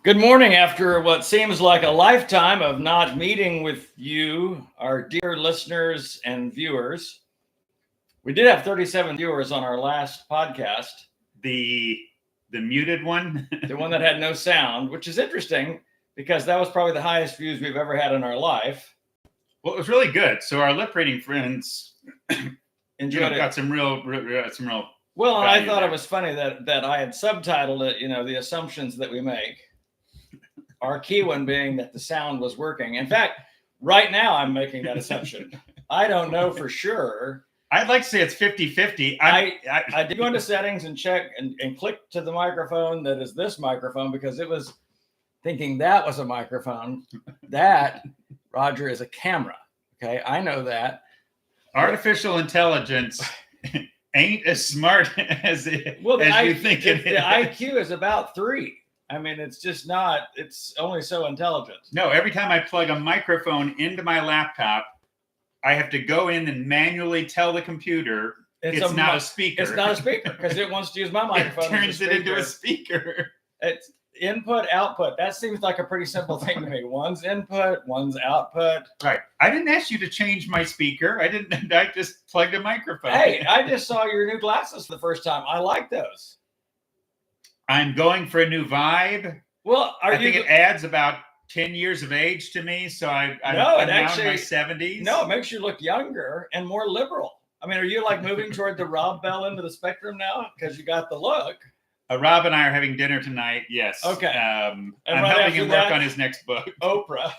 Good morning. After what seems like a lifetime of not meeting with you, our dear listeners and viewers, we did have 37 viewers on our last podcast. The muted one? The one that had no sound, which is interesting because that was probably the highest views we've ever had in our life. Well, it was really good. So our lip reading friends enjoyed it. Got some real. Well, and I thought it was funny that I had subtitled it, the assumptions that we make. Our key one being that the sound was working. In fact, right now I'm making that assumption. I don't know for sure. I'd like to say it's 50-50. I did go into settings and check and click to the microphone that is this microphone because it was thinking that was a microphone. That, Roger, is a camera. Okay, I know that. Artificial intelligence ain't as smart as you think it is. The IQ is about 3. I mean, it's just not, it's only so intelligent. No, every time I plug a microphone into my laptop, I have to go in and manually tell the computer it's not a speaker. It's not a speaker because it wants to use my microphone. It turns it into a speaker. It's input, output. That seems like a pretty simple thing to me. One's input, one's output. Right. I didn't ask you to change my speaker. I just plugged a microphone. Hey, I just saw your new glasses for the first time. I like those. I'm going for a new vibe. Well, I think it adds about 10 years of age to me. So I'm now in my 70s. No, it makes you look younger and more liberal. I mean, are you like moving toward the Rob Bell end of the spectrum now? Because you got the look. Rob and I are having dinner tonight. Yes. Okay. I'm helping him work on his next book. Oprah.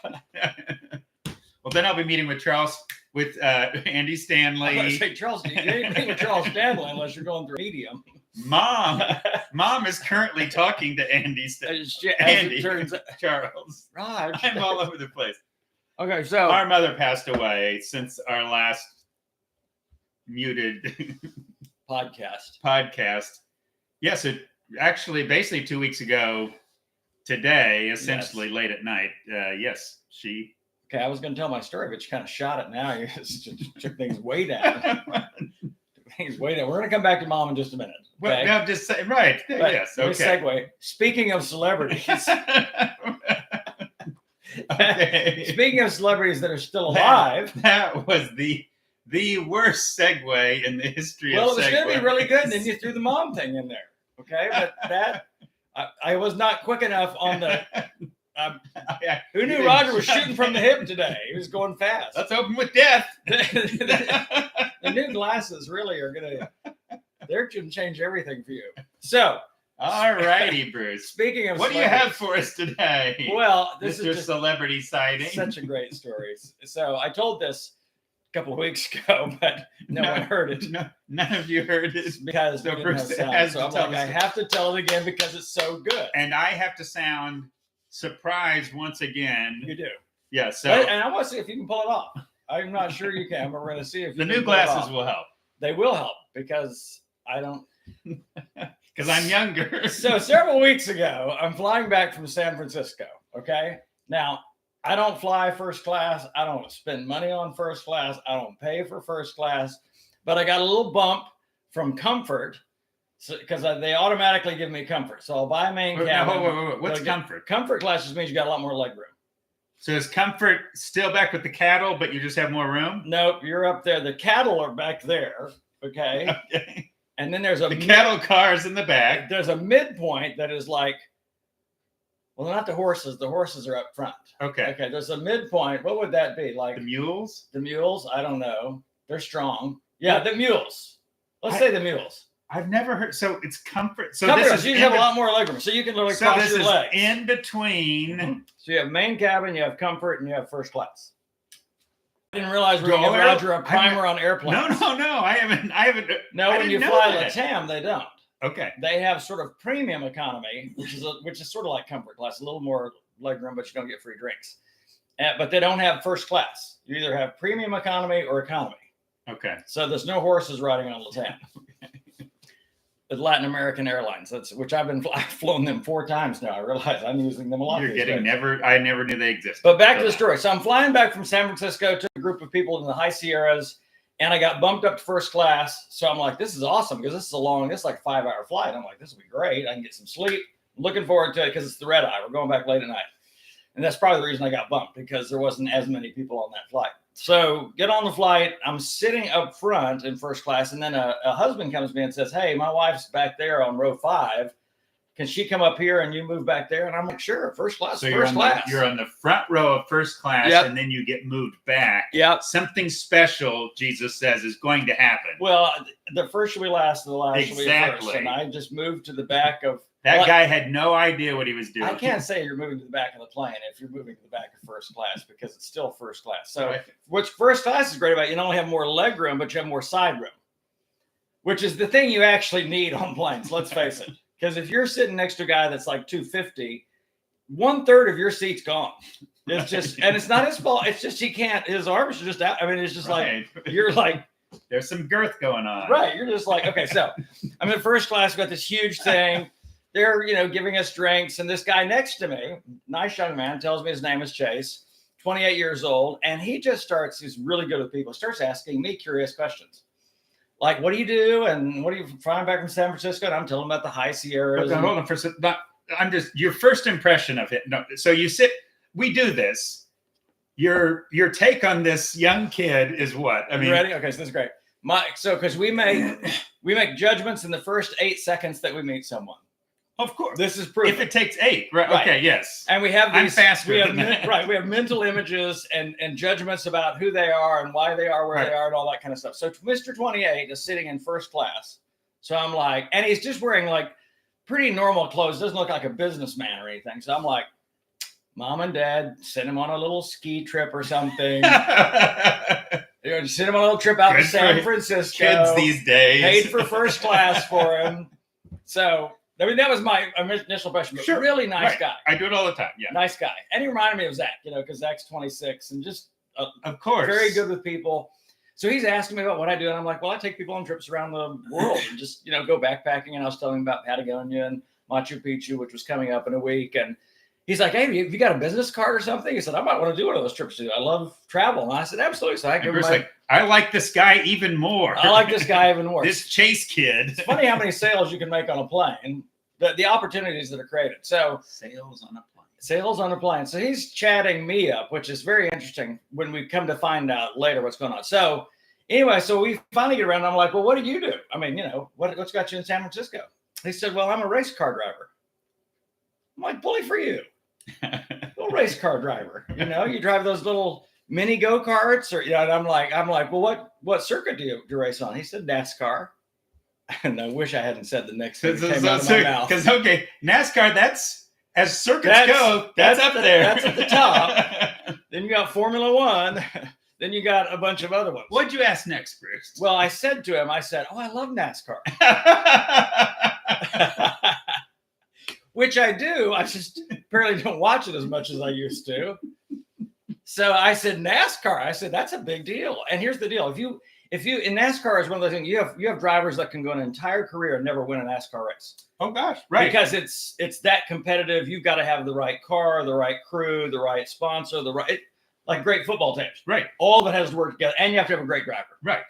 Well, then I'll be meeting with Andy Stanley. I'm going to say, Charles, you ain't meeting with Charles Stanley unless you're going through Medium. Mom is currently talking to Andy Stanley. Charles. Raj. I'm all over the place. Okay, so our mother passed away since our last muted podcast. Yes, it actually basically 2 weeks ago today, essentially late at night. Yes, she. Okay, I was going to tell my story, but you kind of shot it now. You just took things way down. We're going to come back to Mom in just a minute. Okay? Well, no, just say, right. But yes, okay. Segue. Speaking of celebrities. Okay. Speaking of celebrities that are still alive. That was the worst segue in the history of segues. Well, it was going to be really good, and then you threw the mom thing in there. Okay, but that I was not quick enough on the. Who knew Roger was shooting from the hip today? He was going fast. Let's open with death. The new glasses really are they're going to change everything for you. So, all righty, Bruce. Speaking of what do you have for us today? Well, this Mr. is Celebrity Sighting. Such a great story. So I told this a couple of weeks ago, but no one heard it. None of you heard it because no, Bruce has so I'm like, I have to tell it again because it's so good, and I have to sound surprised once again. You do, yeah. So, and I want to see if you can pull it off. I'm not sure you can, but we're going to see if the new glasses will help. They will help because I don't. Because I'm younger. So several weeks ago, I'm flying back from San Francisco. Okay, now. I don't fly first class. I don't spend money on first class. I don't pay for first class. But I got a little bump from Comfort because they automatically give me Comfort. So I'll buy a main cabin. Wait. What's Comfort? Comfort class just means you got a lot more leg room. So is Comfort still back with the cattle, but you just have more room? Nope, you're up there. The cattle are back there. Okay. Okay. And then there's the cattle cars in the back. There's a midpoint that is like, well, not the horses. The horses are up front. Okay. Okay. There's a midpoint. What would that be? Like the mules? The mules? I don't know. They're strong. Yeah, the mules. Let's say the mules. I've never heard. So it's Comfort. So Comfort, so you have a lot more legroom. So you can literally cross your legs. In between. Mm-hmm. So you have main cabin, you have Comfort, and you have first class. I didn't realize we were going to give Roger a primer on airplanes. No. I haven't. No, when you fly LATAM, they don't. Okay. They have sort of premium economy, which is sort of like Comfort class, a little more legroom, but you don't get free drinks. But they don't have first class. You either have premium economy or economy. Okay. So there's no horses riding on LATAM. With Latin American Airlines, which I've flown them 4 times now. I realize I'm using them a lot. I never knew they existed. But back to the story. So I'm flying back from San Francisco to a group of people in the high Sierras. And I got bumped up to first class. So I'm like, this is awesome because this is like a 5-hour flight. I'm like, this will be great. I can get some sleep. Looking forward to it because it's the red eye. We're going back late at night. And that's probably the reason I got bumped, because there wasn't as many people on that flight. So get on the flight. I'm sitting up front in first class. And then a husband comes to me and says, hey, my wife's back there on row 5. Can she come up here and you move back there? And I'm like, sure, first class. So first class. You're on the front row of first class, and then you get moved back. Yep. Something special, Jesus says, is going to happen. Well, the first will be last, the last will be Exactly. first. And I just moved to the back of... That guy had no idea what he was doing. I can't say you're moving to the back of the plane if you're moving to the back of first class, because it's still first class. So Right. what's first class is great about, you not only have more leg room, but you have more side room, which is the thing you actually need on planes. Let's face it. Because if you're sitting next to a guy that's like 250, 1/3 of your seat's gone. It's just, and it's not his fault. It's just, he can't, his arms are just out. I mean, it's just Right. like, you're like, There's some girth going on. right. You're just like, okay, so I'm in first class, got this huge thing. They're, giving us drinks. And this guy next to me, nice young man, tells me his name is Chase, 28 years old. And he just starts, he's really good with people, starts asking me curious questions. Like, what do you do? And what are you flying back from San Francisco? And I'm telling him about the high Sierras. But hold on for a second. I'm just, your first impression of it. No, so you sit, we do this. Your take on this young kid is what? I mean, you ready? Okay, so this is great. Because we make judgments in the first 8 seconds that we meet someone. of course. This is proof. If it takes 8, right? Right. Okay, yes. And we have I'm these, faster we have than that. right. We have mental images and judgments about who they are and why they are where Right. they are and all that kind of stuff. So Mr. 28 is sitting in first class. So I'm like, and he's just wearing like pretty normal clothes. Doesn't look like a businessman or anything. So I'm like, Mom and Dad sent him on a little ski trip or something. Just sent him on a little trip out to Good San for Francisco. Kids these days. Paid for first class for him. So I mean, that was my initial impression. But Sure. really nice Right. guy. I do it all the time. Yeah. Nice guy. And he reminded me of Zach, because Zach's 26 and just Of course. very good with people. So he's asking me about what I do. And I'm like, well, I take people on trips around the world and just, go backpacking. And I was telling him about Patagonia and Machu Picchu, which was coming up in a week. And he's like, hey, have you got a business card or something? He said, I might want to do one of those trips too. I love travel. And I said, absolutely. So I And give him Bruce like, I like this guy even more. I like this guy even more. This Chase kid. It's funny how many sales you can make on a plane, the opportunities that are created. So Sales on a plane. sales on a plane. So he's chatting me up, which is very interesting when we come to find out later what's going on. So anyway, so we finally get around. And I'm like, well, what do you do? I mean, what's got you in San Francisco? He said, well, I'm a race car driver. I'm like, bully for you. Little race car driver. You drive those little mini go-karts or, and I'm like, well, what circuit do you race on? He said, NASCAR. And I wish I hadn't said the next thing that came out of my mouth. Because, okay, NASCAR, that's, as circuits go, that's up there. That's at the top. Then you got Formula One. Then you got a bunch of other ones. What'd you ask next, Bruce? Well, I said to him, oh, I love NASCAR. Which I do. I just apparently don't watch it as much as I used to. So I said, NASCAR. I said, that's a big deal. And here's the deal. If you in NASCAR is one of those things, you have drivers that can go an entire career and never win a NASCAR race. Oh gosh, right. Because it's that competitive. You've got to have the right car, the right crew, the right sponsor, like great football teams. Right. All of it has to work together. And you have to have a great driver. Right.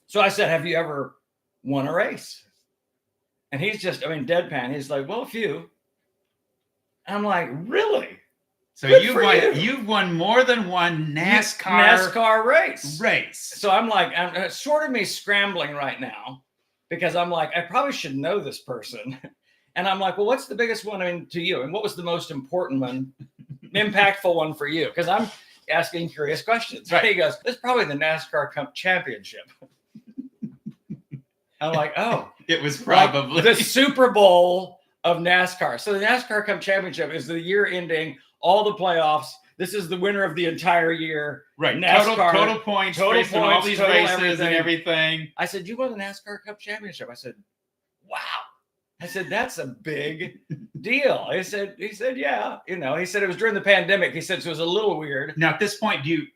So I said, have you ever won a race? And he's just, deadpan. He's like, well, a few. I'm like, really? So Good you've won more than one NASCAR race. So I'm like, it's short of me scrambling right now because I'm like, I probably should know this person. And I'm like, well, what's the biggest one to you? And what was the most important one, impactful one for you? Because I'm asking curious questions. Right. He goes, it's probably the NASCAR Cup Championship. I'm like, oh. It was probably the Super Bowl of NASCAR. So the NASCAR Cup Championship is the year ending, all the playoffs. This is the winner of the entire year. Right. NASCAR, total points, all these races and everything. I said, you won the NASCAR Cup Championship. I said, wow. I said, that's a big deal. He said, yeah. He said it was during the pandemic. He said, so it was a little weird. Now, at this point, do you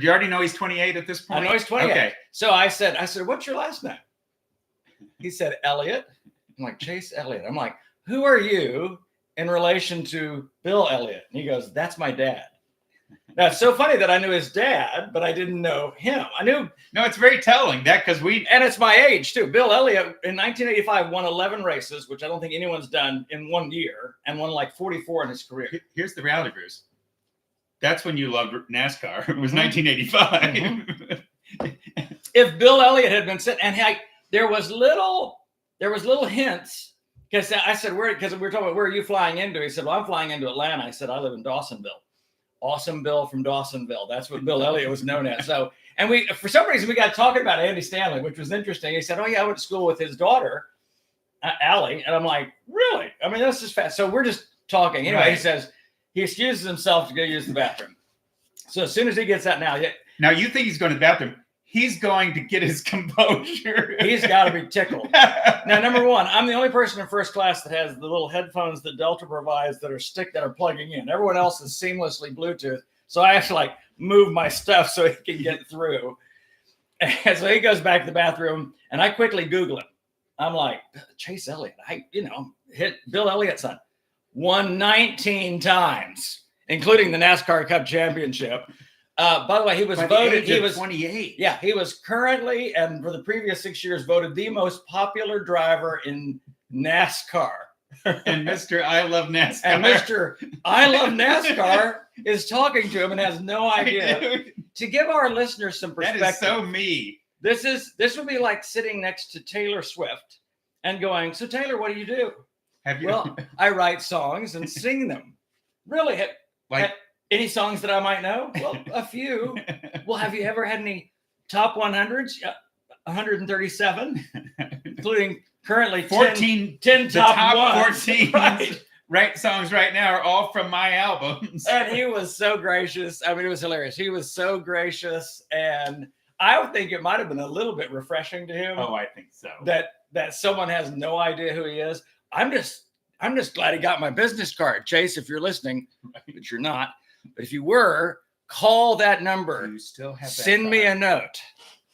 already know he's 28 at this point? I know he's 28. Okay. So I said, what's your last name? He said, Elliott. I'm like, Chase Elliott. I'm like, who are you in relation to Bill Elliott? And he goes, that's my dad. Now, it's so funny that I knew his dad, but I didn't know him. I knew. No, it's very telling that because and it's my age too. Bill Elliott in 1985 won 11 races, which I don't think anyone's done in 1 year, and won like 44 in his career. Here's the reality, Bruce. That's when you loved NASCAR. It was 1985. Mm-hmm. If Bill Elliott had been sitting, and there was little hints, because I said, because we were talking about where are you flying into? He said, well, I'm flying into Atlanta. I said, I live in Dawsonville. Awesome Bill from Dawsonville. That's what Bill Elliott was known as. So, and we, for some reason, we got talking about Andy Stanley, which was interesting. He said, oh yeah, I went to school with his daughter, Allie. And I'm like, really? I mean, that's just fast. So we're just talking. Anyway, Right. He says, he excuses himself to go use the bathroom. So as soon as he gets out now you think he's going to the bathroom. He's going to get his composure. He's got to be tickled. Now, number one, I'm the only person in first class that has the little headphones that Delta provides that are plugging in. Everyone else is seamlessly Bluetooth. So I have to like move my stuff so he can get through. And so he goes back to the bathroom and I quickly Google him. I'm like, Chase Elliott, hit Bill Elliott's son. Won 19 times, including the NASCAR Cup Championship. By the way, he was voted. He was 28. Yeah, he was currently and for the previous 6 years voted the most popular driver in NASCAR. And Mr. I Love NASCAR. And Mr. I Love NASCAR is talking to him and has no idea. To give our listeners some perspective, that is so me. This would be like sitting next to Taylor Swift and going, so Taylor, what do you do? Have you? Well, I write songs and sing them. Really? Like any songs that I might know? Well, a few. Well, have you ever had any top 100s? 137, including currently 14. 10 The top, top ones. 14 right songs right now are all from my albums. And he was so gracious. I mean, it was hilarious. He was so gracious. And I would think it might have been a little bit refreshing to him. Oh, I think so. That someone has no idea who he is. I'm just glad he got my business card. Chase, if you're listening, but you're not. But if you were, call that number. You still have that Send card. me a note.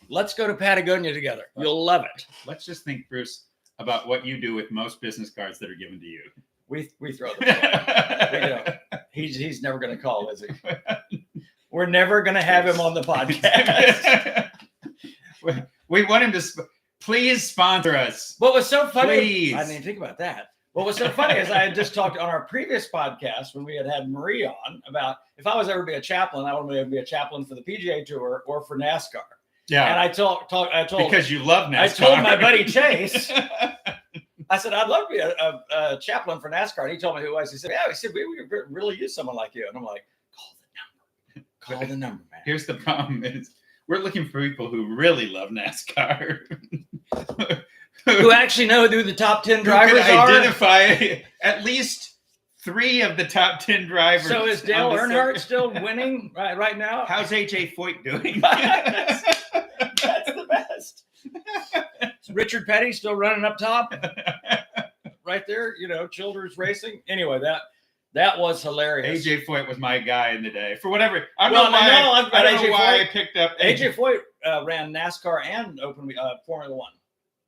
Let's go to Patagonia together. You'll love it. Let's just think, Bruce, about what you do with most business cards that are given to you. We throw them away. We don't. He's never going to call, is he? We're never going to have him on the podcast. We want him to please sponsor us. What was so funny? Please. I didn't even think about that. What was so funny is I had just talked on our previous podcast when we had Marie on about if I was ever to be a chaplain, I would be a chaplain for the PGA Tour or for NASCAR. Yeah. And I told because you love NASCAR. I told my buddy Chase. I said I'd love to be a chaplain for NASCAR. And he told me who it was. He said, "Yeah." He said, "We would really use someone like you." And I'm like, "Call the number, man." Here's the problem: is we're looking for people who really love NASCAR, who actually know who the top 10 who drivers can are. identify at least 3 of the top 10 drivers. So is Dale on the Earnhardt circuit. still winning right now? How's AJ Foyt doing? That's the best. Is Richard Petty still running up top? Right there, Childers Racing. Anyway, that was hilarious. AJ Foyt was my guy in the day. For whatever. I don't Well, know why, I know, I've got I don't know AJ why I Foyt. picked up AJ Foyt ran NASCAR and Formula One.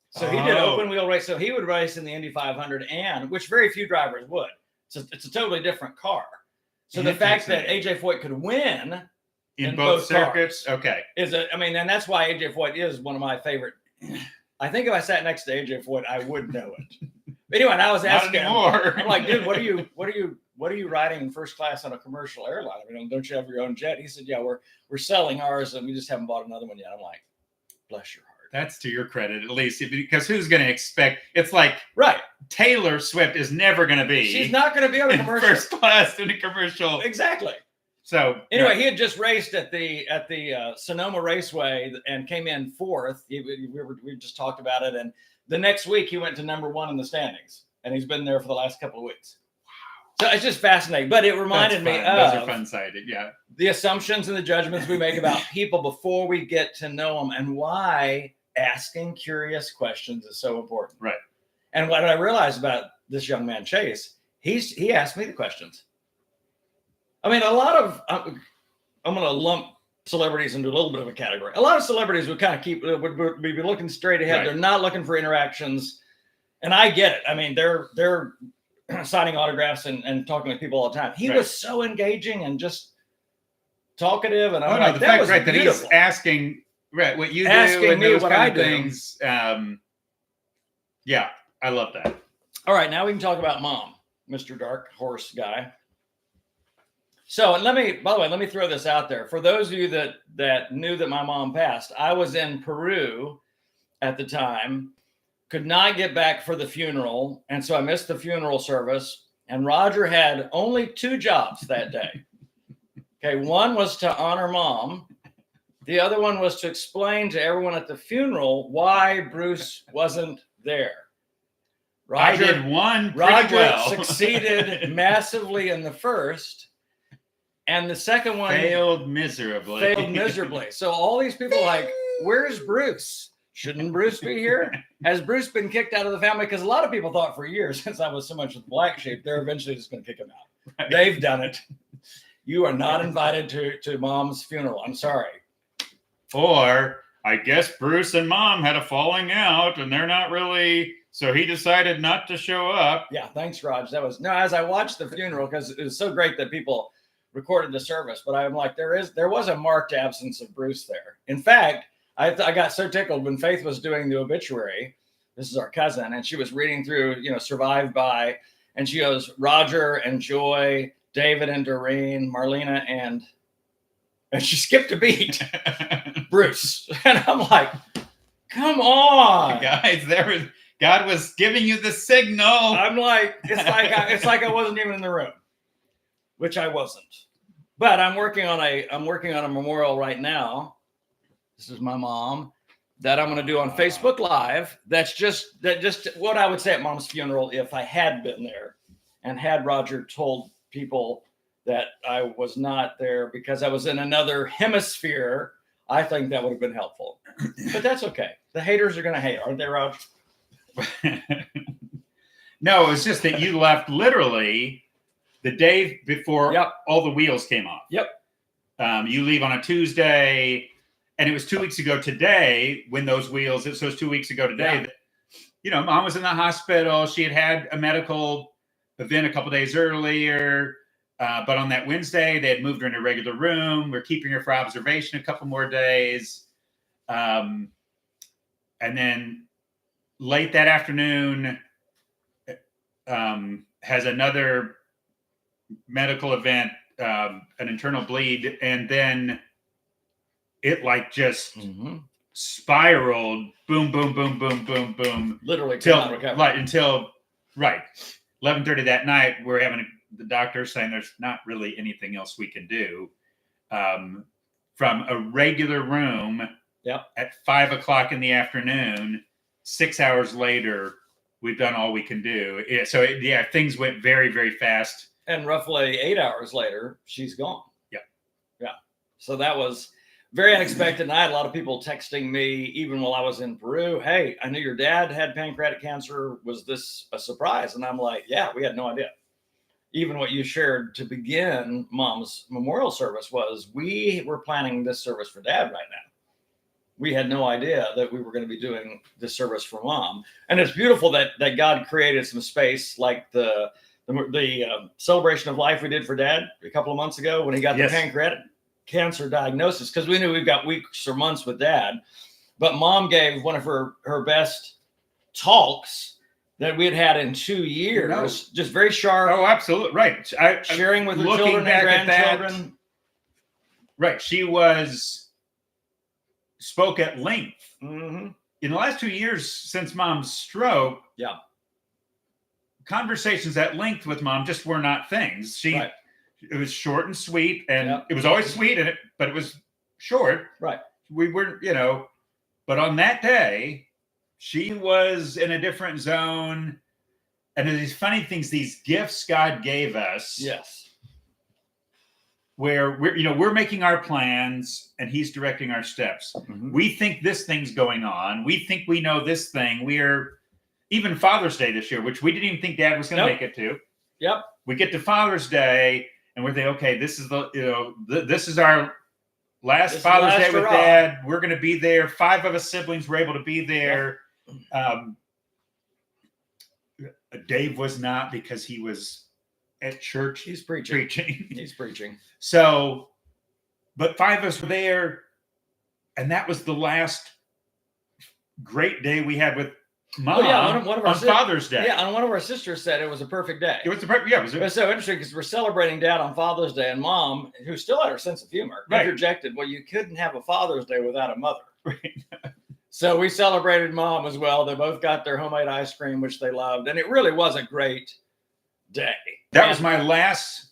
So he did open wheel race. So he would race in the Indy 500 and which very few drivers would. So it's a totally different car. So the fact that AJ Foyt could win in both circuits. cars Okay. And that's why AJ Foyt is one of my favorite. I think if I sat next to AJ Foyt, I would know it. But anyway, I was asking him, I'm like, dude, what are you riding in first class on a commercial airline? I mean, don't you have your own jet? He said, yeah, we're selling ours and we just haven't bought another one yet. I'm like, bless your heart. That's to your credit, at least, because who's going to expect? It's like right. Taylor Swift is never going to be. She's not going to be on a commercial. First class in a commercial. Exactly. So anyway, he had just raced at the Sonoma Raceway and came in 4th. We just talked about it, and the next week he went to number 1 in the standings, and he's been there for the last couple of weeks. Wow! So it's just fascinating, but it reminded me of those are fun-sided, yeah. The assumptions and the judgments we make about people before we get to know them, and why asking curious questions is so important. Right. And what I realized about this young man, Chase, he asked me the questions. I mean, a lot of, I'm going to lump celebrities into a little bit of a category. A lot of celebrities would kind of would be looking straight ahead. Right. They're not looking for interactions. And I get it. I mean, they're signing autographs and talking with people all the time. He was so engaging and just talkative, and I'm Oh, no, like, the that fact, was right, that he's beautiful. asking, right, what you do Asking and me those what kind I of do. things. Yeah, I love that. All right, now we can talk about Mom, Mr. Dark Horse guy. So, and by the way, let me throw this out there. For those of you that knew that my mom passed, I was in Peru at the time, could not get back for the funeral, and so I missed the funeral service. And Roger had only 2 jobs that day. Okay, one was to honor Mom. The other one was to explain to everyone at the funeral why Bruce wasn't there. I did one pretty Roger well. succeeded massively in the first, and the second one failed miserably. So all these people are like, where's Bruce? Shouldn't Bruce be here? Has Bruce been kicked out of the family? Because a lot of people thought for years, since I was so much with the black sheep, they're eventually just going to kick him out. Right. They've done it. You are not invited to Mom's funeral. I'm sorry. Or I guess Bruce and Mom had a falling out, and they're not really. So he decided not to show up. Yeah, thanks, Raj. That was as I watched the funeral, because it was so great that people recorded the service. But I'm like, there was a marked absence of Bruce there. In fact, I got so tickled when Faith was doing the obituary. This is our cousin, and she was reading through, survived by, and she goes, Roger and Joy, David and Doreen, Marlena, and she skipped a beat, Bruce. And I'm like, come on, guys, God was giving you the signal. I'm like, it's like I wasn't even in the room, which I wasn't. But I'm working on a memorial right now. This is my mom that I'm going to do on Facebook Live. That's just what I would say at Mom's funeral if I had been there and had Roger told people that I was not there because I was in another hemisphere. I think that would have been helpful. But that's okay. The haters are going to hate, aren't they, Roger? No, it's just that you left literally the day before all the wheels came off. Yep. You leave on a Tuesday, and it was 2 weeks ago today when those wheels. So it was 2 weeks ago today that, Mom was in the hospital. She had a medical event a couple days earlier, but on that Wednesday they had moved her in a regular room. We're keeping her for observation a couple more days, and then late that afternoon has another medical event, an internal bleed, and then it just spiraled, boom, boom, boom, boom, boom, boom, literally until 11:30 that night. We're having the doctor saying there's not really anything else we can do. From a regular room at 5 o'clock in the afternoon, 6 hours later, we've done all we can do. So things went very, very fast. And roughly 8 hours later, she's gone. Yeah. So that was very unexpected. And I had a lot of people texting me, even while I was in Peru, hey, I knew your dad had pancreatic cancer. Was this a surprise? And I'm like, yeah, we had no idea. Even what you shared to begin Mom's memorial service was, we were planning this service for Dad right now. We had no idea that we were going to be doing this service for Mom. And it's beautiful that God created some space, like the celebration of life we did for Dad a couple of months ago when he got the pancreatic cancer diagnosis, because we knew we've got weeks or months with Dad. But Mom gave one of her best talks that we had in 2 years, just very sharp. Oh, absolutely. Right. Sharing with her children and grandchildren. Right. She spoke at length. In the last 2 years since Mom's stroke. Yeah. Conversations at length with Mom just were not things. It was short and sweet, and it was always sweet in it, but it was short. Right. We weren't, but on that day, she was in a different zone. And these funny things, these gifts God gave us. Yes. Where we're making our plans and He's directing our steps. We think this thing's going on. We think we know this thing. We're even Father's Day this year, which we didn't even think Dad was going to make it to. Yep. We get to Father's Day and we're thinking, okay, this is this is our last Father's Day with Dad. We're going to be there. 5 of us siblings were able to be there. Dave was not, because he was at church. He's preaching. He's preaching. So but 5 of us were there, and that was the last great day we had with Mom one of our on Father's Day. Yeah, and one of our sisters said it was a perfect day. It was the perfect. Yeah, it was so interesting because we're celebrating Dad on Father's Day, and Mom, who still had her sense of humor, Right. interjected, "Well, you couldn't have a Father's Day without a mother." Right. So we celebrated Mom as well. They both got their homemade ice cream, which they loved, and it really was a great day. That was my last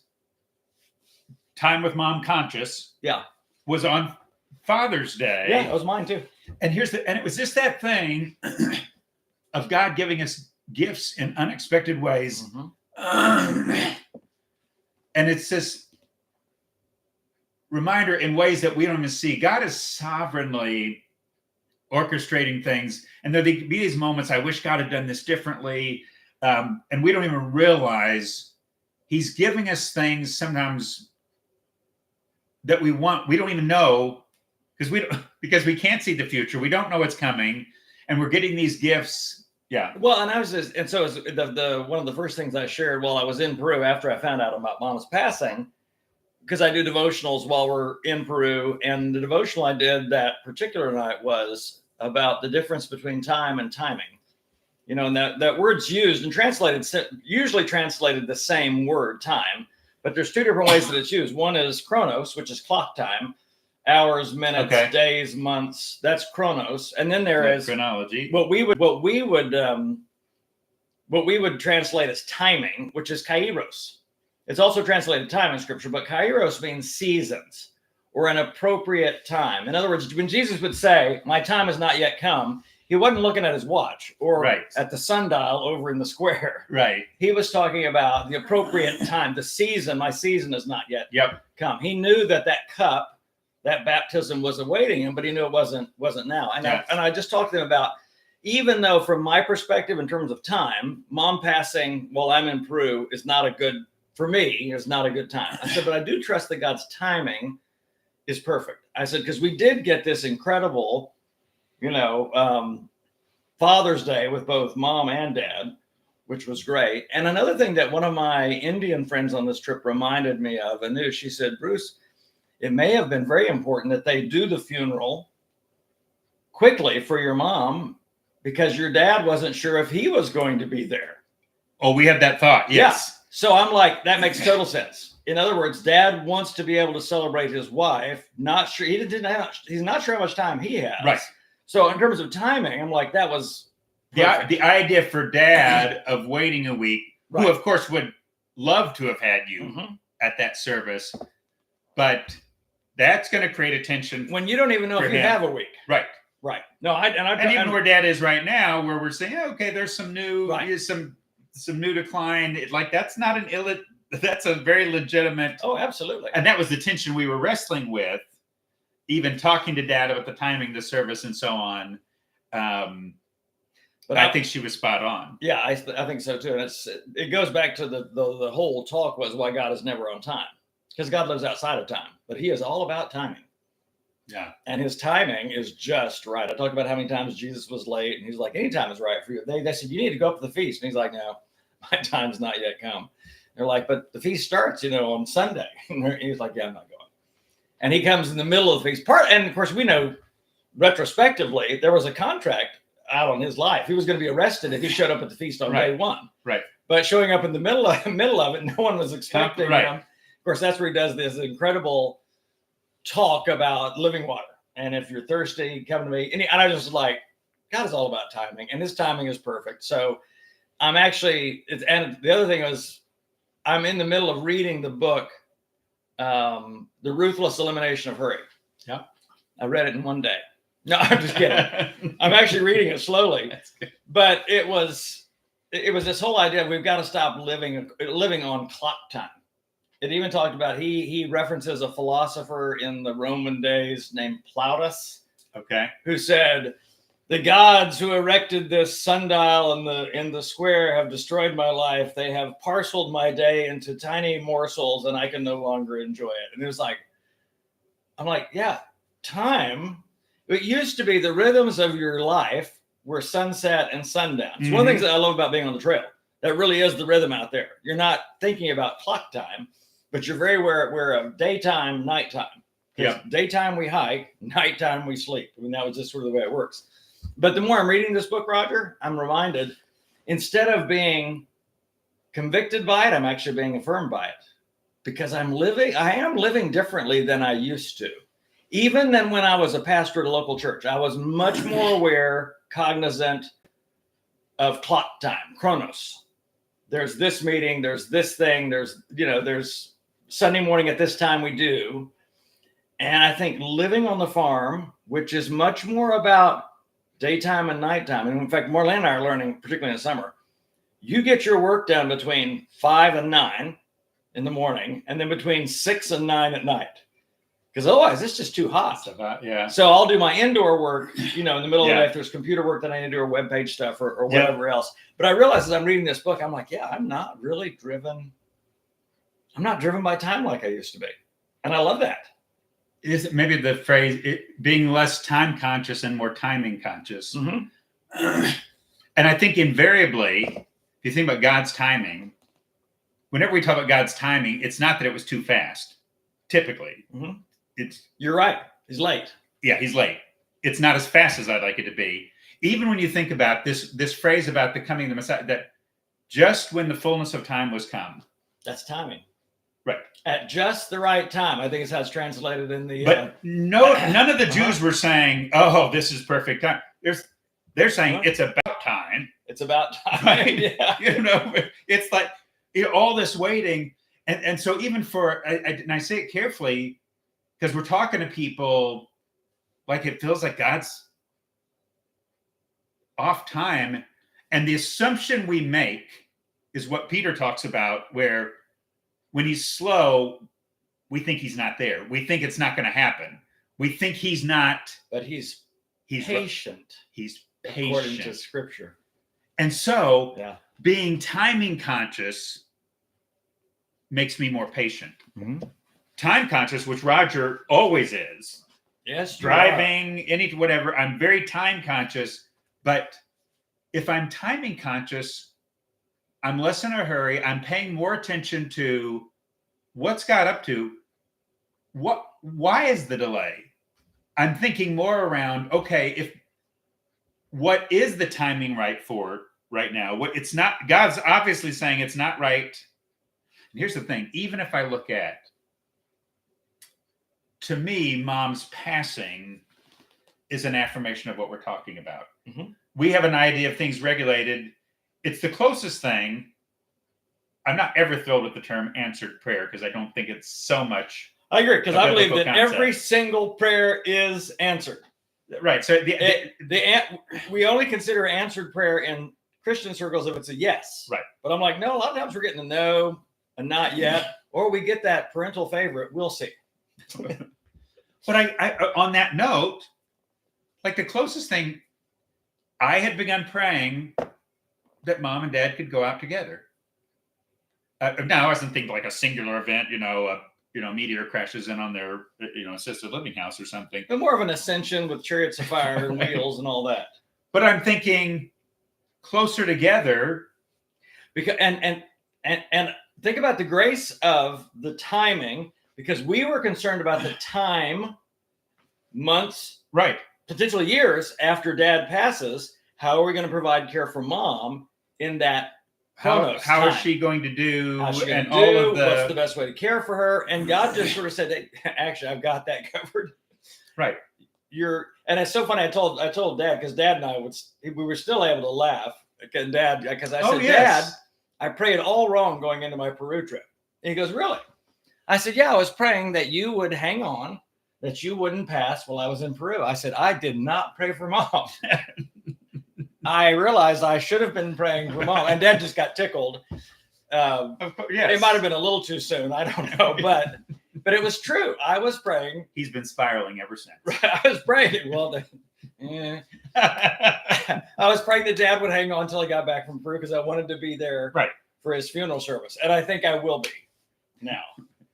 time with Mom conscious. Yeah. Was on Father's Day. Yeah, that was mine too. And it was just that thing of God giving us gifts in unexpected ways. Mm-hmm. And it's this reminder in ways that we don't even see. God is sovereignly orchestrating things. And there'll be these moments, I wish God had done this differently. And we don't even realize He's giving us things sometimes that we want. We don't even know because we can't see the future. We don't know what's coming. And we're getting these gifts. Yeah. Well, and so it was the one of the first things I shared while I was in Peru after I found out about Mom's passing, because I do devotionals while we're in Peru, and the devotional I did that particular night was about the difference between time and timing. You know, and that word's used and translated, usually translated the same word, time, but there's two different ways that it's used. One is chronos, which is clock time, hours, minutes, days, months. That's chronos, and then there is chronology. What we would translate as timing, which is kairos. It's also translated time in Scripture, but kairos means seasons or an appropriate time. In other words, when Jesus would say, "My time has not yet come," he wasn't looking at his watch or at the sundial over in the square. Right. He was talking about the appropriate time, the season. My season has not yet come. He knew that cup, that baptism was awaiting him, but he knew it wasn't now. And I just talked to him about, even though from my perspective, in terms of time, Mom passing while I'm in Peru is not a good, for me, is not a good time. I said, but I do trust that God's timing is perfect. I said, because we did get this incredible, Father's Day with both Mom and Dad, which was great. And another thing that one of my Indian friends on this trip reminded me of, Anu, she said, "Bruce, it may have been very important that they do the funeral quickly for your mom because your dad wasn't sure if he was going to be there." Oh, we had that thought. Yes. Yeah. So I'm like, that makes total sense. In other words, Dad wants to be able to celebrate his wife. Not sure he's not sure how much time he has. Right. So in terms of timing, I'm like, that was perfect. The idea for Dad of waiting a week, who of course would love to have had you at that service, but that's going to create a tension when you don't even know if you have a week. Right. Right. No, and even where Dad is right now, where we're saying, okay, there's some new, some new decline. That's not that's a very legitimate. Oh, absolutely. And that was the tension we were wrestling with, even talking to Dad about the timing of the service and so on. But I think she was spot on. Yeah, I think so too. And it goes back to the whole talk was why God is never on time, because God lives outside of time, but He is all about timing. Yeah. And His timing is just right. I talked about how many times Jesus was late, and He's like, any time is right for you. They said, you need to go up to the feast. And He's like, no, my time's not yet come. They're like, but the feast starts, on Sunday. And He's like, yeah, I'm not going. And He comes in the middle of the feast. And of course, we know retrospectively, there was a contract out on his life. He was going to be arrested if he showed up at the feast on day one. Right. But showing up in the middle of it, no one was expecting him. Of course, that's where He does this incredible talk about living water. And if you're thirsty, come to me. And I was just like, God is all about timing, and His timing is perfect. So I'm actually, and the other thing was, I'm in the middle of reading the book, The Ruthless Elimination of Hurry. Yeah. I read it in one day. No, I'm just kidding. I'm actually reading it slowly, but it was this whole idea of we've got to stop living on clock time. It even talked about, he references a philosopher in the Roman days named Plautus, who said, the gods who erected this sundial in the square have destroyed my life. They have parceled my day into tiny morsels, and I can no longer enjoy it. And it was like, I'm like, yeah, time. It used to be the rhythms of your life were sunset and sundown. It's one of the things that I love about being on the trail. That really is the rhythm out there. You're not thinking about clock time, but you're very aware of daytime, nighttime. Because daytime we hike, nighttime we sleep. I mean, that was just sort of the way it works. But the more I'm reading this book, Roger, I'm reminded, instead of being convicted by it, I'm actually being affirmed by it. Because I am living differently than I used to. Even than when I was a pastor at a local church, I was much more aware, cognizant of clock time, chronos. There's this meeting, there's this thing, there's Sunday morning at this time we do. And I think living on the farm, which is much more about daytime and nighttime. And in fact, Marlene and I are learning, particularly in the summer, you get your work done between 5 and 9 in the morning, and then between 6 and 9 at night. Because otherwise, it's just too hot. So I'll do my indoor work, in the middle of the day. If there's computer work that I need to do or web page stuff or whatever else. But I realize as I'm reading this book, I'm like, I'm not really driven. I'm not driven by time like I used to be. And I love that. Is it maybe the phrase being less time conscious and more timing conscious? Mm-hmm. And I think invariably, if you think about God's timing, whenever we talk about God's timing, it's not that it was too fast. Typically, you're right. He's late. Yeah, he's late. It's not as fast as I'd like it to be. Even when you think about this phrase about the coming of the Messiah, that just when the fullness of time was come. That's timing. Right. At just the right time. I think it's how it's translated in the. But none of the Jews were saying, "Oh, this is perfect time." They're saying it's about time. It's about time. Right? Yeah. It's like all this waiting, and so even for and I say it carefully because we're talking to people like it feels like God's off time, and the assumption we make is what Peter talks about, where when he's slow, we think he's not there. We think it's not going to happen. We think he's not. But he's patient. He's patient. According to Scripture. And so being timing conscious makes me more patient. Mm-hmm. Time conscious, which Roger always is. Yes. Driving, whatever. I'm very time conscious. But if I'm timing conscious, I'm less in a hurry. I'm paying more attention to what's God up to. Why is the delay? I'm thinking more around, okay, what is the timing right for right now? It's not, God's obviously saying it's not right. And here's the thing, even if I look at, to me, Mom's passing is an affirmation of what we're talking about. Mm-hmm. We have an idea of things regulated. It's the closest thing. I'm not ever thrilled with the term answered prayer because I don't think it's so much. I agree, because I believe that concept. every single prayer is answered. Right. So we only consider answered prayer in Christian circles if it's a yes. Right. But I'm like, no, a lot of times we're getting a no, a not yet, or we get that parental favorite. We'll see. But I on that note, like the closest thing, I had begun praying that Mom and Dad could go out together. Now I wasn't thinking like a singular event, meteor crashes in on their, assisted living house or something. But more of an ascension with chariots of fire and wheels and all that. But I'm thinking closer together. Because and think about the grace of the timing, because we were concerned about the time, months, right, potentially years after Dad passes. How are we going to provide care for Mom in that? How is she going to do? All of the what's the best way to care for her? And God just sort of said, hey, actually, I've got that covered. Right. And it's so funny. I told Dad, because Dad and I we were still able to laugh. And Dad, because I said, Dad, I prayed all wrong going into my Peru trip. And he goes, really? I said, yeah, I was praying that you would hang on, that you wouldn't pass while I was in Peru. I said, I did not pray for Mom. I realized I should have been praying for Mom, and Dad just got tickled. It might have been a little too soon. I don't know, but it was true. I was praying. He's been spiraling ever since. I was praying. Well, I was praying that Dad would hang on until he got back from Peru because I wanted to be there for his funeral service, and I think I will be now,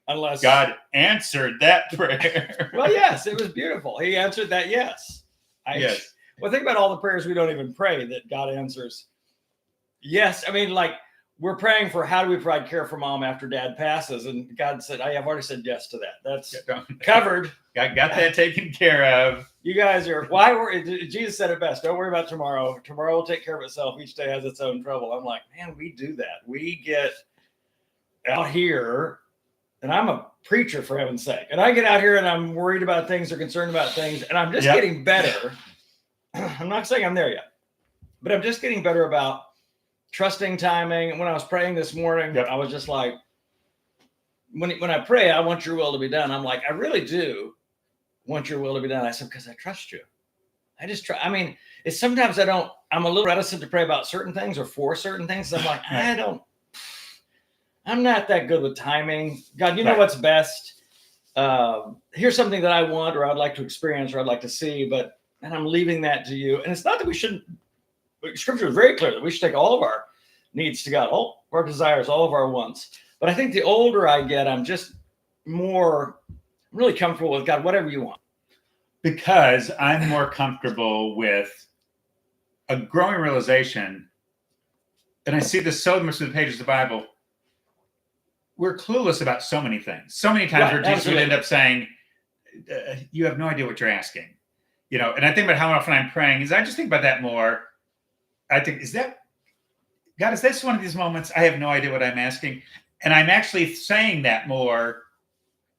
unless God answered that prayer. Well, yes, it was beautiful. He answered that. Yes. Yes. Well, think about all the prayers we don't even pray that God answers. Yes. I mean, like we're praying for how do we provide care for mom after dad passes, and God said, I've already said yes to that. That's covered. Got that taken care of. You guys are Jesus said it best. Don't worry about tomorrow. Tomorrow will take care of itself. Each day has its own trouble. I'm like, man, we do that. We get out here, and I'm a preacher for heaven's sake. And I get out here and I'm worried about things or concerned about things, and I'm just getting better. I'm not saying I'm there yet, but I'm just getting better about trusting timing. When I was praying this morning, I was just like, when I pray, I want your will to be done. I'm like, I really do want your will to be done. I said, because I trust you. I just try. I mean, it's sometimes I'm a little reticent to pray about certain things or for certain things. I'm like, I'm not that good with timing. God, you know what's best. Here's something that I want, or I'd like to experience, or I'd like to see, and I'm leaving that to you. And it's not that we shouldn't. Scripture is very clear that we should take all of our needs to God, all of our desires, all of our wants. But I think the older I get, I'm just really comfortable with God, whatever you want. Because I'm more comfortable with a growing realization, and I see this so much in the pages of the Bible, we're clueless about so many things. So many times where Jesus would end up saying, you have no idea what you're asking. And I think about how often I'm praying, I just think about that more. I think, God, is this one of these moments I have no idea what I'm asking? And I'm actually saying that more.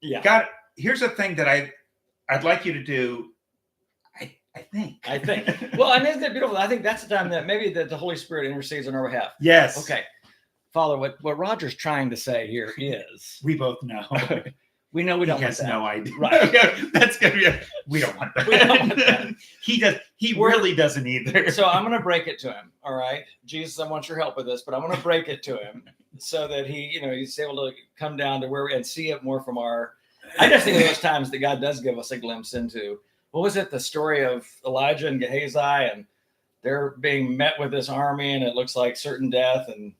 Yeah. God, here's a thing that I'd like you to do. I think. Well, and isn't it beautiful? I think that's the time that maybe the Holy Spirit intercedes on our behalf. Yes. Okay. Father, what Roger's trying to say here is. We both know. We know we don't want that. He has no idea. Right. That's going to be we don't want that. He really doesn't either. So I'm going to break it to him. All right. Jesus, I want your help with this, but I'm going to break it to him so that he's able to come down to where and see it more from I just think of those times that God does give us a glimpse into, what was it? The story of Elijah and Gehazi, and they're being met with this army and it looks like certain death. And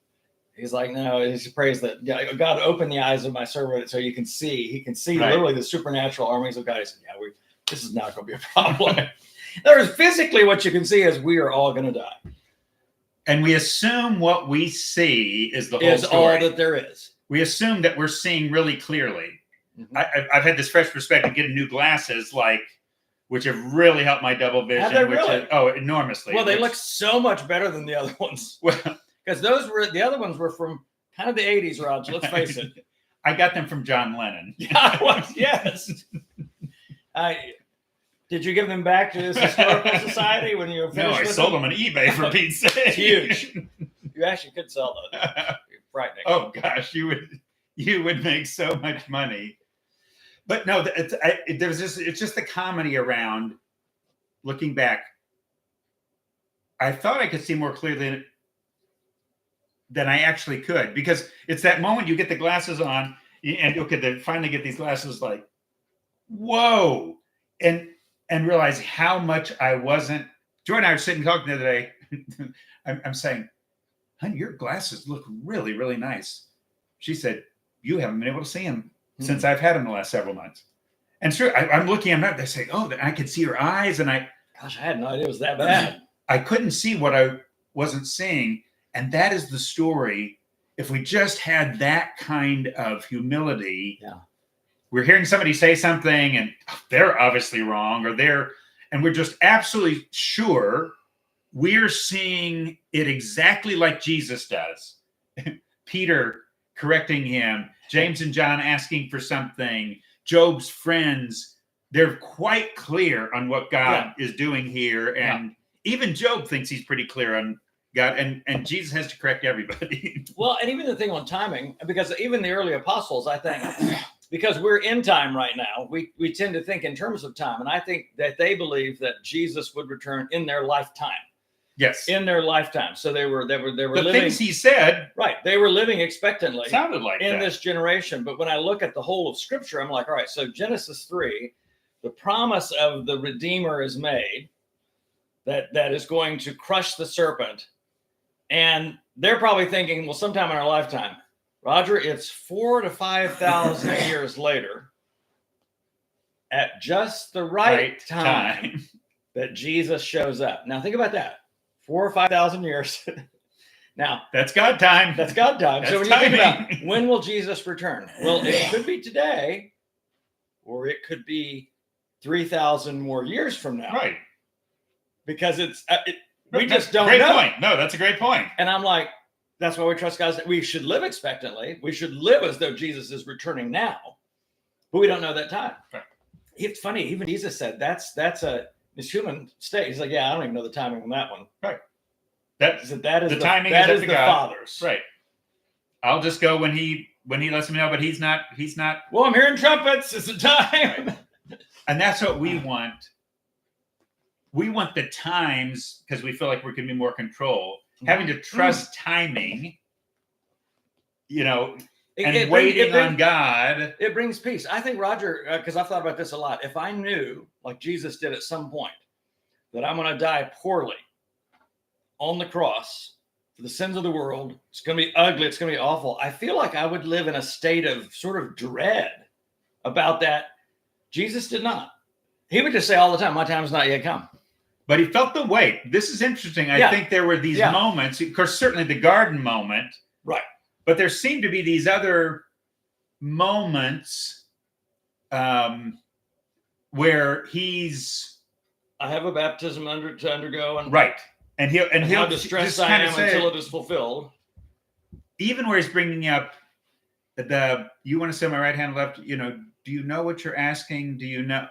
he's like, no, he prays that God open the eyes of my servant so he can see literally the supernatural armies of God. He said, this is not going to be a problem. There's physically what you can see is we are all going to die. And we assume what we see is the whole story. All that there is. We assume that we're seeing really clearly. Mm-hmm. I've had this fresh perspective getting new glasses, which have really helped my double vision. Have they really? Enormously. Well, they look so much better than the other ones. Well, because the other ones were from kind of the 80s, Raj. Let's face it. I got them from John Lennon. Yes. Did you give them back to this historical society when you were finished? No, I sold them on eBay for Pete's sake. It's huge. You actually could sell those. You're frightening. Oh gosh, you would make so much money. But no, it's just the comedy around looking back. I thought I could see more clearly than I actually could, because it's that moment you get the glasses on and finally get these glasses like, whoa, and realize how much I wasn't. Joy and I were sitting talking the other day. I'm saying, honey, your glasses look really, really nice. She said, you haven't been able to see them since I've had them the last several months. And sure, I'm looking, they say, I could see her eyes. And gosh, I had no idea it was that bad. I couldn't see what I wasn't seeing. And that is the story. If we just had that kind of humility, we're hearing somebody say something and they're obviously wrong, and we're just absolutely sure we're seeing it exactly like Jesus does. Peter correcting him, James and John asking for something, Job's friends, they're quite clear on what God is doing here. And even Job thinks he's pretty clear on God, and Jesus has to correct everybody. Well, and even the thing on timing, because even the early apostles, I think, because we're in time right now, we tend to think in terms of time. And I think that they believe that Jesus would return in their lifetime. Yes. In their lifetime. So they were the living, things he said. Right. They were living expectantly. Sounded like in this generation. But when I look at the whole of Scripture, I'm like, all right, so Genesis 3, the promise of the Redeemer is made that is going to crush the serpent. And they're probably thinking, well, sometime in our lifetime. Roger, it's 4,000 to 5,000 years later, at just the right time that Jesus shows up. Now think about that. 4,000 or 5,000 years. Now, That's God time. that's God time. So That's when you think timing. about when will Jesus return? Well, it could be today, or it could be 3,000 more years from now. Right. Because we That's just don't great know. point. No, that's a great point. And I'm like, that's why we trust God. We should live expectantly. We should live as though Jesus is returning now, but we don't know that time. Right. It's funny. Even Jesus said that's his human state. He's like, yeah, I don't even know the timing on that one. Right. That is the timing that is is up the to God. Father's. Right. I'll just go when he lets me know, but he's not. Well, I'm hearing trumpets. It's the time. Right. And that's what we want. We want the times because we feel like we can be more control. Having to trust timing, and waiting on God. It brings peace. I think, Roger, because I've thought about this a lot. If I knew, like Jesus did at some point, that I'm going to die poorly on the cross for the sins of the world, it's going to be ugly, it's going to be awful, I feel like I would live in a state of sort of dread about that. Jesus did not. He would just say all the time, my time has not yet come. But he felt the weight. This is interesting. I think there were these moments, of course, certainly the garden moment. Right. But there seemed to be these other moments where I have a baptism to undergo. And right. And he'll how distressed I am until it is fulfilled. Even where he's bringing up you want to say my right hand, left, do you know what you're asking? Do you know?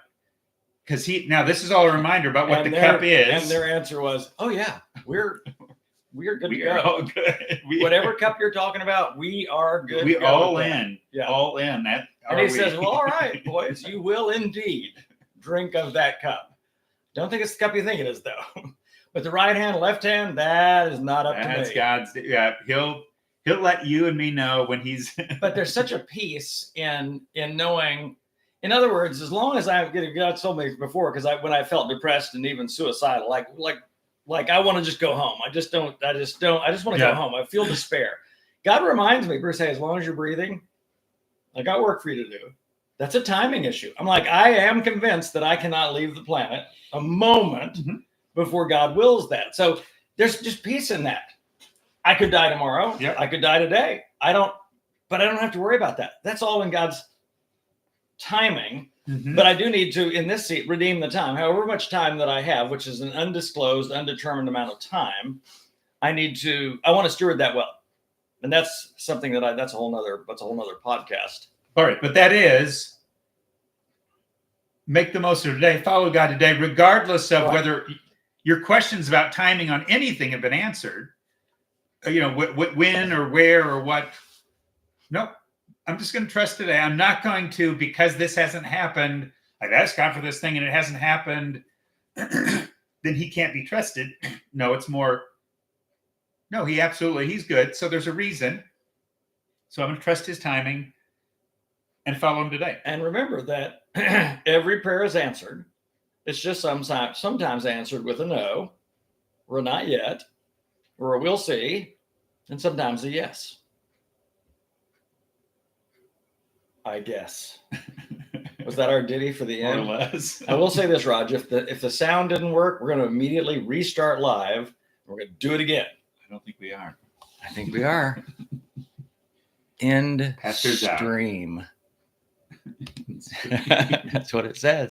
Because this is all a reminder about what the cup is. And their answer was, oh yeah, we're good to go. All good. Whatever cup you're talking about, we are good. We to go all with in. that. Yeah. All in. And he says, well, all right, boys, you will indeed drink of that cup. Don't think it's the cup you think it is, though. But the right hand, left hand, that is not up to me. That's God's. Yeah, he'll let you and me know when he's. But there's such a peace in knowing. In other words, as long as God told me before, because when I felt depressed and even suicidal, like I want to just go home. I just want to go home. I feel despair. God reminds me, Bruce, hey, as long as you're breathing, I got work for you to do. That's a timing issue. I'm like, I am convinced that I cannot leave the planet a moment before God wills that. So there's just peace in that. I could die tomorrow. Yep. I could die today. But I don't have to worry about that. That's all in God's timing. But I do need to, in this seat, redeem the time. However much time that I have, which is an undisclosed, undetermined amount of time, I want to steward that well. And that's something that's a whole nother podcast. All right. But that is make the most of today, follow God today, regardless of whether your questions about timing on anything have been answered, when or where or what. Nope. I'm just going to trust today. I'm not going to, because this hasn't happened. I've asked God for this thing and it hasn't happened. Then he can't be trusted. No, it's more. No, he's good. So there's a reason. So I'm going to trust his timing and follow him today. And remember that every prayer is answered. It's just sometimes answered with a no, or a not yet, or a we'll see, and sometimes a yes. I guess. Was that our ditty for the end? More or less. I will say this, Raj. If the sound didn't work, we're going to immediately restart live. We're going to do it again. I don't think we are. I think we are. End Pastor's out. stream. That's what it says.